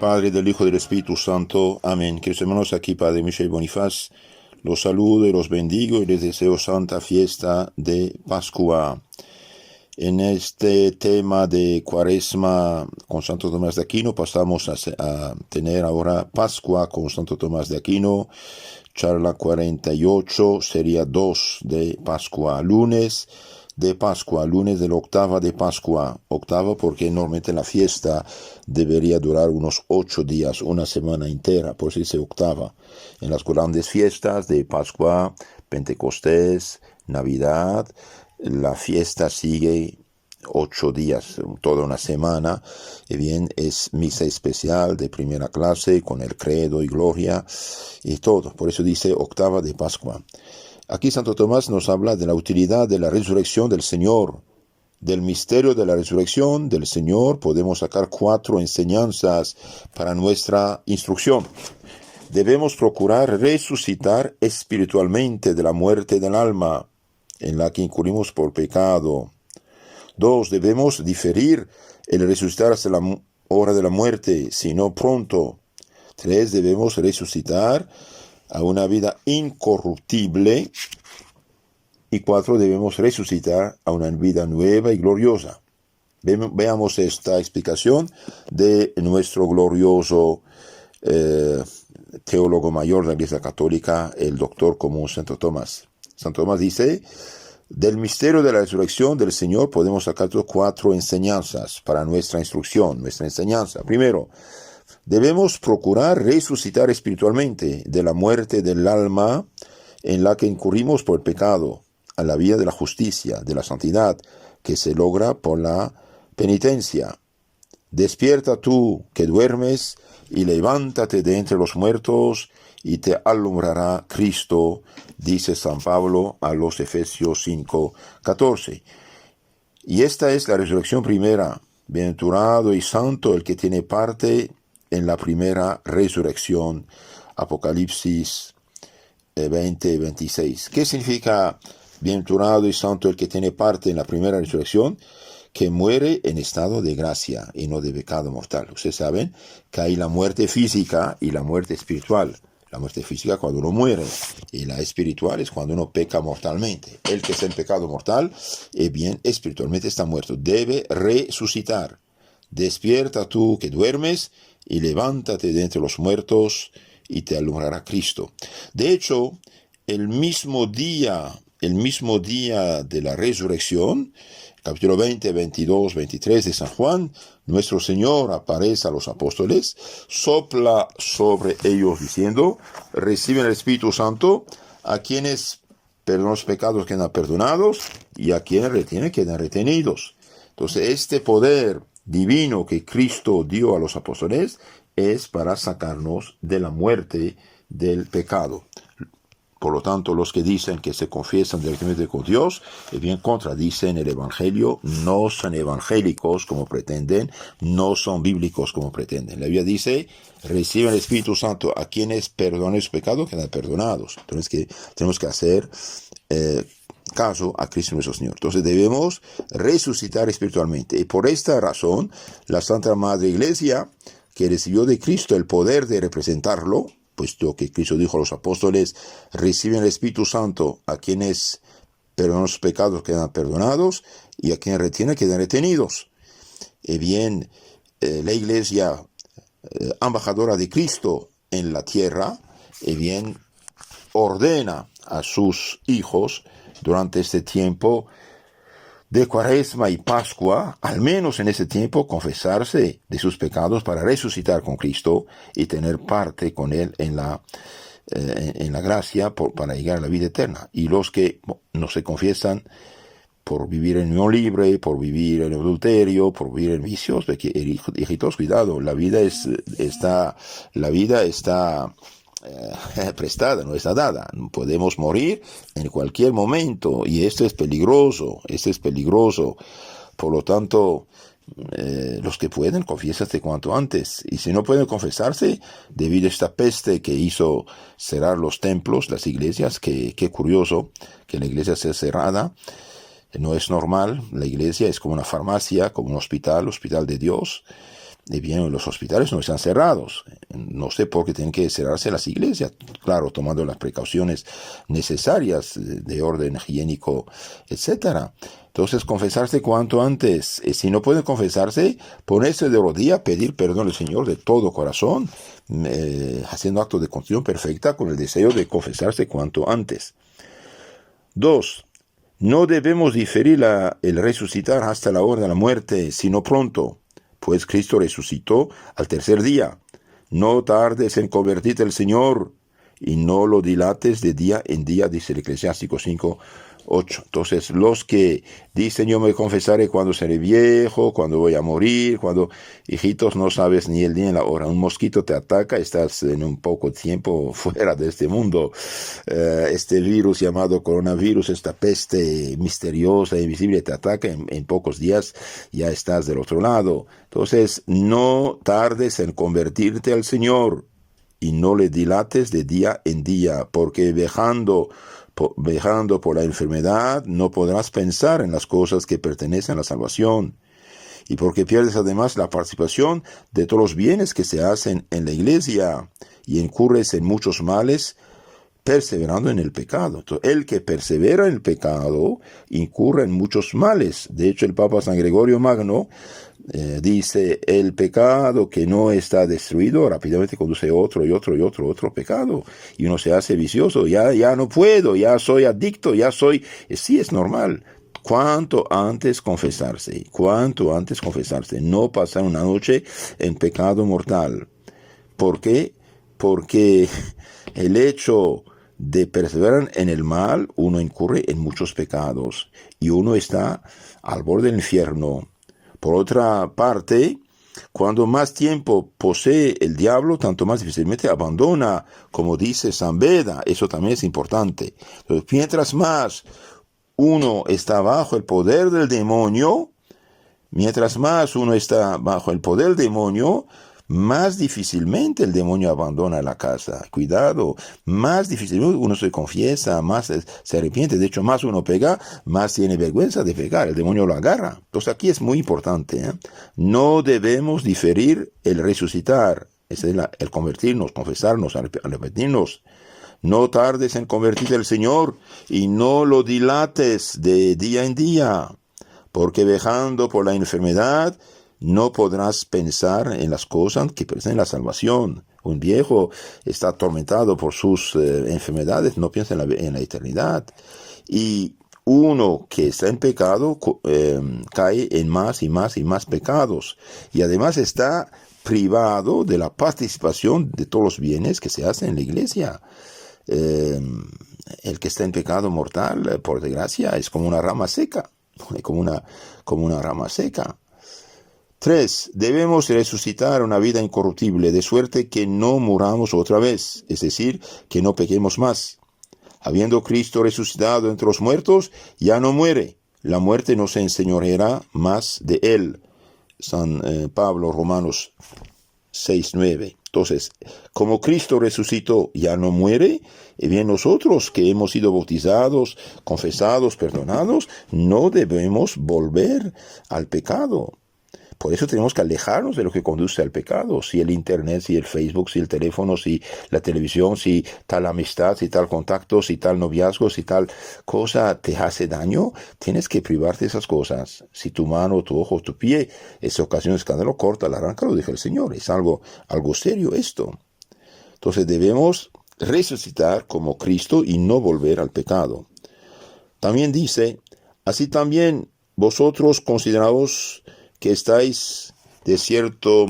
Padre, del Hijo y del Espíritu Santo. Amén. Queridos hermanos, aquí Padre Michel Bonifaz los saludo y los bendigo y les deseo santa fiesta de Pascua. En este tema de Cuaresma con Santo Tomás de Aquino pasamos a tener ahora Pascua con Santo Tomás de Aquino. Charla 48 sería 2 de Pascua, lunes de Pascua, lunes de la octava de Pascua. Octava porque normalmente la fiesta debería durar unos 8 días, una semana entera, por eso dice octava. En las grandes fiestas de Pascua, Pentecostés, Navidad, la fiesta sigue 8 días, toda una semana, y bien, es misa especial de primera clase con el credo y gloria y todo. Por eso dice octava de Pascua. Aquí Santo Tomás nos habla de la utilidad de la resurrección del Señor. Del misterio de la resurrección del Señor podemos sacar 4 enseñanzas para nuestra instrucción. Debemos procurar resucitar espiritualmente de la muerte del alma en la que incurrimos por pecado. 2. Debemos diferir el resucitar hasta la hora de la muerte, sino pronto. 3. Debemos resucitar a una vida incorruptible. Y 4. Debemos resucitar a una vida nueva y gloriosa. Veamos esta explicación de nuestro glorioso teólogo mayor de la Iglesia Católica, el doctor común Santo Tomás. Santo Tomás dice: del misterio de la resurrección del Señor podemos sacar 4 enseñanzas para nuestra instrucción, nuestra enseñanza. Primero, debemos procurar resucitar espiritualmente de la muerte del alma en la que incurrimos por el pecado, a la vida de la justicia, de la santidad, que se logra por la penitencia. Despierta tú que duermes y levántate de entre los muertos y te alumbrará Cristo, dice San Pablo a los Efesios 5:14. Y esta es la resurrección primera. Bienaventurado y santo el que tiene parte en la primera resurrección. Apocalipsis 20:26. ¿Qué significa bienaventurado y santo el que tiene parte en la primera resurrección? Que muere en estado de gracia y no de pecado mortal. Ustedes saben que hay la muerte física y la muerte espiritual. La muerte física cuando uno muere, y la espiritual es cuando uno peca mortalmente. El que está en pecado mortal, bien, espiritualmente está muerto. Debe resucitar. Despierta tú que duermes y levántate de entre los muertos y te alumbrará Cristo. De hecho, el mismo día de la resurrección, capítulo 20, 22, 23 de San Juan, nuestro Señor aparece a los apóstoles, sopla sobre ellos diciendo: reciben el Espíritu Santo, a quienes perdonan los pecados quedan perdonados y a quienes retienen quedan retenidos. Entonces este poder divino que Cristo dio a los apóstoles es para sacarnos de la muerte del pecado. Por lo tanto, los que dicen que se confiesan directamente con Dios, bien contradicen el Evangelio, no son evangélicos como pretenden, no son bíblicos como pretenden. La Biblia dice: reciben el Espíritu Santo, a quienes perdonan sus pecados quedan perdonados. Entonces tenemos que hacer caso a Cristo nuestro Señor. Entonces debemos resucitar espiritualmente. Y por esta razón, la Santa Madre Iglesia, que recibió de Cristo el poder de representarlo, puesto que Cristo dijo a los apóstoles: reciben el Espíritu Santo, a quienes perdonan sus pecados quedan perdonados y a quienes retienen quedan retenidos. Y bien, la Iglesia embajadora de Cristo en la tierra, y bien, ordena a sus hijos durante este tiempo de Cuaresma y Pascua, al menos en ese tiempo, confesarse de sus pecados para resucitar con Cristo y tener parte con Él en la gracia para llegar a la vida eterna. Y los que no se confiesan por vivir en unión libre, por vivir en adulterio, por vivir en vicios, de que, hijitos, cuidado, la vida está prestada, no está dada. Podemos morir en cualquier momento y esto es peligroso. Por lo tanto, los que pueden, confiésate cuanto antes. Y si no pueden confesarse, debido a esta peste que hizo cerrar los templos, las iglesias, qué curioso que la iglesia sea cerrada. No es normal. La iglesia es como una farmacia, como un hospital de Dios. Y bien, los hospitales no están cerrados. No sé por qué tienen que cerrarse las iglesias. Claro, tomando las precauciones necesarias de orden higiénico, etcétera. Entonces, confesarse cuanto antes. Si no pueden confesarse, ponerse de rodillas, pedir perdón al Señor de todo corazón, haciendo acto de contrición perfecta con el deseo de confesarse cuanto antes. 2. No debemos diferir el resucitar hasta la hora de la muerte, sino pronto, pues Cristo resucitó al tercer día. No tardes en convertirte al Señor y no lo dilates de día en día, dice el Eclesiástico 5:8. Entonces, los que dicen yo me confesaré cuando seré viejo, cuando voy a morir, cuando, hijitos, no sabes ni el día ni la hora. Un mosquito te ataca, estás en un poco tiempo fuera de este mundo. Este virus llamado coronavirus, esta peste misteriosa e invisible te ataca, en pocos días ya estás del otro lado. Entonces, no tardes en convertirte al Señor y no le dilates de día en día, porque viajando por la enfermedad no podrás pensar en las cosas que pertenecen a la salvación, y porque pierdes además la participación de todos los bienes que se hacen en la iglesia, y incurres en muchos males perseverando en el pecado. Entonces, el que persevera en el pecado incurre en muchos males. De hecho, el Papa San Gregorio Magno dice, el pecado que no está destruido rápidamente conduce otro y otro y otro pecado, y uno se hace vicioso, ya no puedo, ya soy adicto, sí, es normal. Cuanto antes confesarse, no pasar una noche en pecado mortal. ¿Por qué? Porque el hecho de perseverar en el mal, uno incurre en muchos pecados y uno está al borde del infierno. Por otra parte, cuando más tiempo posee el diablo, tanto más difícilmente abandona, como dice San Beda. Eso también es importante. Entonces, mientras más uno está bajo el poder del demonio, más difícilmente el demonio abandona la casa. Cuidado, más difícilmente uno se confiesa, más se arrepiente. De hecho, más uno pega, más tiene vergüenza de pegar. El demonio lo agarra. Entonces aquí es muy importante, no debemos diferir el resucitar. Es el convertirnos, confesarnos, arrepentirnos. No tardes en convertirte al Señor y no lo dilates de día en día, porque viajando por la enfermedad no podrás pensar en las cosas que presenten la salvación. Un viejo está atormentado por sus enfermedades, no piensa en la eternidad. Y uno que está en pecado cae en más y más y más pecados. Y además está privado de la participación de todos los bienes que se hacen en la iglesia. El que está en pecado mortal, por desgracia, es como una rama seca. Como una rama seca. 3. Debemos resucitar una vida incorruptible, de suerte que no muramos otra vez, es decir, que no pequemos más. Habiendo Cristo resucitado entre los muertos, ya no muere. La muerte no se enseñoreará más de él. San Pablo, Romanos 6:9. Entonces, como Cristo resucitó, ya no muere, y bien nosotros que hemos sido bautizados, confesados, perdonados, no debemos volver al pecado. Por eso tenemos que alejarnos de lo que conduce al pecado. Si el internet, si el Facebook, si el teléfono, si la televisión, si tal amistad, si tal contacto, si tal noviazgo, si tal cosa te hace daño, tienes que privarte de esas cosas. Si tu mano, tu ojo, tu pie es ocasión de escándalo, córtala, arráncalo, dijo el Señor. Es algo serio esto. Entonces debemos resucitar como Cristo y no volver al pecado. También dice, así también vosotros consideraos que estáis de cierto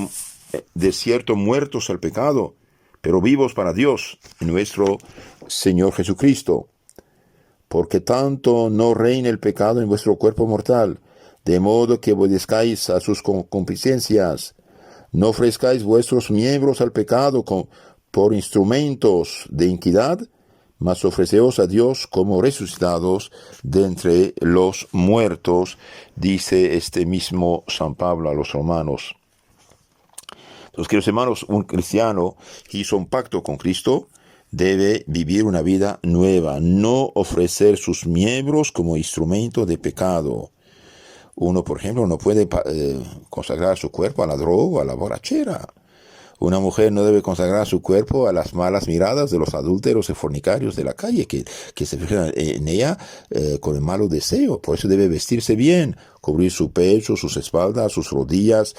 muertos al pecado, pero vivos para Dios, en nuestro Señor Jesucristo. Porque tanto no reina el pecado en vuestro cuerpo mortal, de modo que obedezcáis a sus concupiscencias. No ofrezcáis vuestros miembros al pecado por instrumentos de iniquidad, mas ofreceos a Dios como resucitados de entre los muertos, dice este mismo San Pablo a los romanos. Entonces, queridos hermanos, un cristiano que hizo un pacto con Cristo debe vivir una vida nueva, no ofrecer sus miembros como instrumento de pecado. Uno, por ejemplo, no puede consagrar su cuerpo a la droga, a la borrachera. Una mujer no debe consagrar su cuerpo a las malas miradas de los adúlteros y fornicarios de la calle, que se fijan en ella con el malo deseo. Por eso debe vestirse bien, cubrir su pecho, sus espaldas, sus rodillas,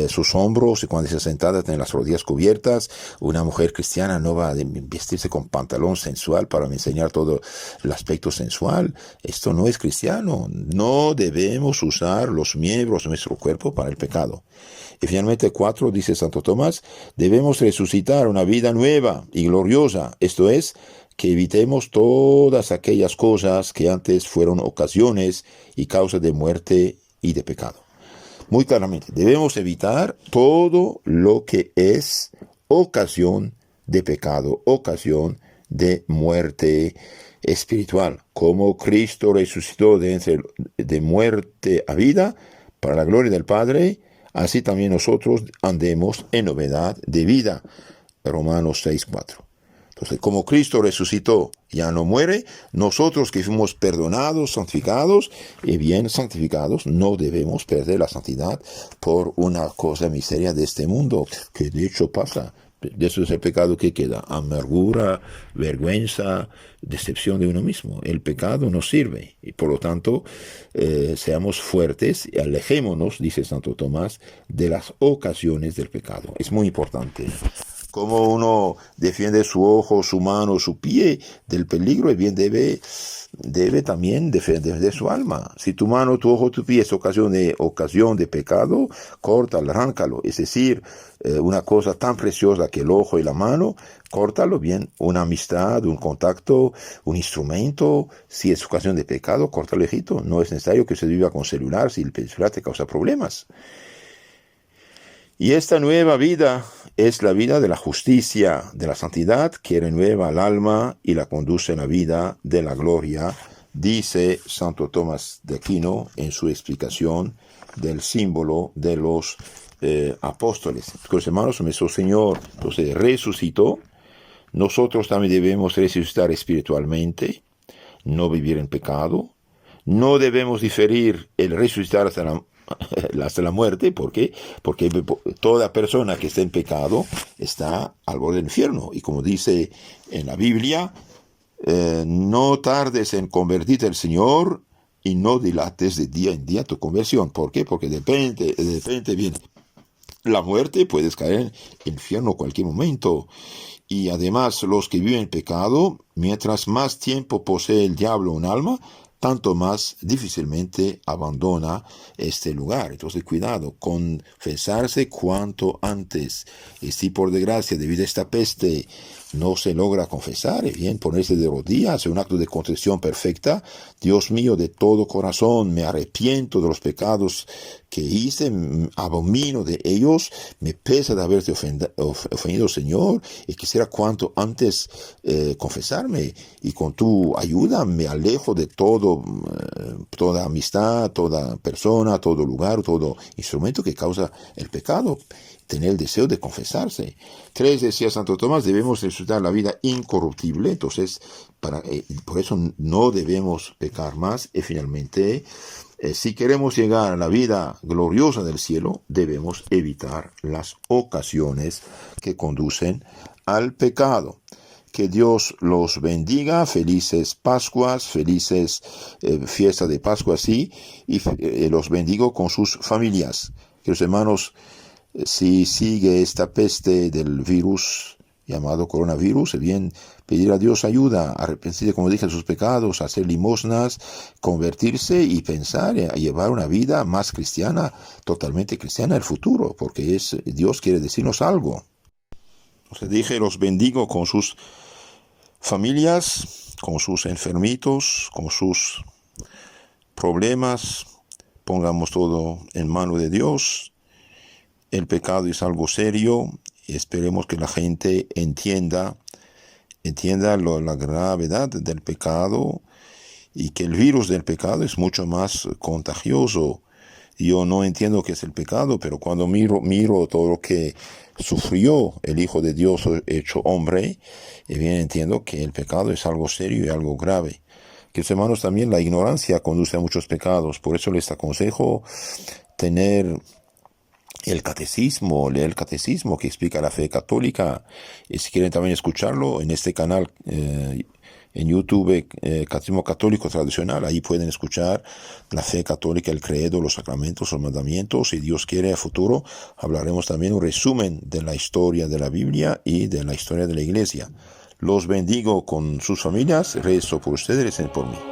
sus hombros, y cuando esté sentada tener las rodillas cubiertas. Una mujer cristiana no va a vestirse con pantalón sensual para enseñar todo el aspecto sensual. Esto no es cristiano. No debemos usar los miembros de nuestro cuerpo para el pecado. Y finalmente 4, dice Santo Tomás, debemos resucitar una vida nueva y gloriosa, esto es, que evitemos todas aquellas cosas que antes fueron ocasiones y causas de muerte y de pecado. Muy claramente, debemos evitar todo lo que es ocasión de pecado, ocasión de muerte espiritual. Como Cristo resucitó de muerte a vida, para la gloria del Padre, así también nosotros andemos en novedad de vida. Romanos 6:4. Entonces, como Cristo resucitó, ya no muere, nosotros que fuimos perdonados, santificados y bien santificados, no debemos perder la santidad por una cosa miseria de este mundo, que de hecho pasa. De eso es el pecado que queda: amargura, vergüenza, decepción de uno mismo. El pecado no sirve y por lo tanto seamos fuertes y alejémonos, dice Santo Tomás, de las ocasiones del pecado. Es muy importante. Como uno defiende su ojo, su mano, su pie del peligro, y bien debe también defender su alma. Si tu mano, tu ojo, tu pie es ocasión de pecado, córtalo, arráncalo. Es decir, una cosa tan preciosa que el ojo y la mano, córtalo bien. Una amistad, un contacto, un instrumento, si es ocasión de pecado, córtalo, hijito. No es necesario que se viva con celular si el celular te causa problemas. Y esta nueva vida es la vida de la justicia, de la santidad, que renueva el alma y la conduce en la vida de la gloria, dice Santo Tomás de Aquino en su explicación del símbolo de los apóstoles. Los hermanos, nuestro Señor entonces resucitó. Nosotros también debemos resucitar espiritualmente, no vivir en pecado. No debemos diferir el resucitar hasta la muerte. ¿Por qué? Porque toda persona que está en pecado está al borde del infierno. Y como dice en la Biblia, no tardes en convertirte al Señor y no dilates de día en día tu conversión. ¿Por qué? Porque de repente viene la muerte, puedes caer en el infierno en cualquier momento. Y además los que viven en pecado, mientras más tiempo posee el diablo un alma, tanto más difícilmente abandona este lugar. Entonces, cuidado, confesarse cuanto antes. Y si por desgracia, debido a esta peste, no se logra confesar, y bien ponerse de rodillas, un acto de contrición perfecta. Dios mío, de todo corazón, me arrepiento de los pecados que hice, abomino de ellos, me pesa de haberte ofendido, Señor, y quisiera cuanto antes confesarme, y con tu ayuda me alejo de toda amistad, toda persona, todo lugar, todo instrumento que causa el pecado. Tener el deseo de confesarse. 3, decía Santo Tomás, debemos disfrutar la vida incorruptible. Entonces, por eso no debemos pecar más. Y finalmente, si queremos llegar a la vida gloriosa del cielo, debemos evitar las ocasiones que conducen al pecado. Que Dios los bendiga, felices Pascuas, felices fiestas de Pascua, sí, y los bendigo con sus familias. Que los hermanos, si sigue esta peste del virus llamado coronavirus, bien pedir a Dios ayuda, arrepentirse, como dije, de sus pecados, hacer limosnas, convertirse y pensar a llevar una vida más cristiana, totalmente cristiana en el futuro, porque Dios quiere decirnos algo. Entonces dije, los bendigo con sus familias, con sus enfermitos, con sus problemas. Pongamos todo en mano de Dios. El pecado es algo serio y esperemos que la gente entienda la gravedad del pecado y que el virus del pecado es mucho más contagioso. Yo no entiendo qué es el pecado, pero cuando miro todo lo que sufrió el Hijo de Dios hecho hombre, bien entiendo que el pecado es algo serio y algo grave. Que hermanos, también la ignorancia conduce a muchos pecados. Por eso les aconsejo tener leer el catecismo que explica la fe católica. Y si quieren también escucharlo en este canal en YouTube, Catecismo Católico Tradicional, ahí pueden escuchar la fe católica, el credo, los sacramentos, los mandamientos. Si Dios quiere, a futuro hablaremos también un resumen de la historia de la Biblia y de la historia de la Iglesia. Los bendigo con sus familias, rezo por ustedes, recen por mí.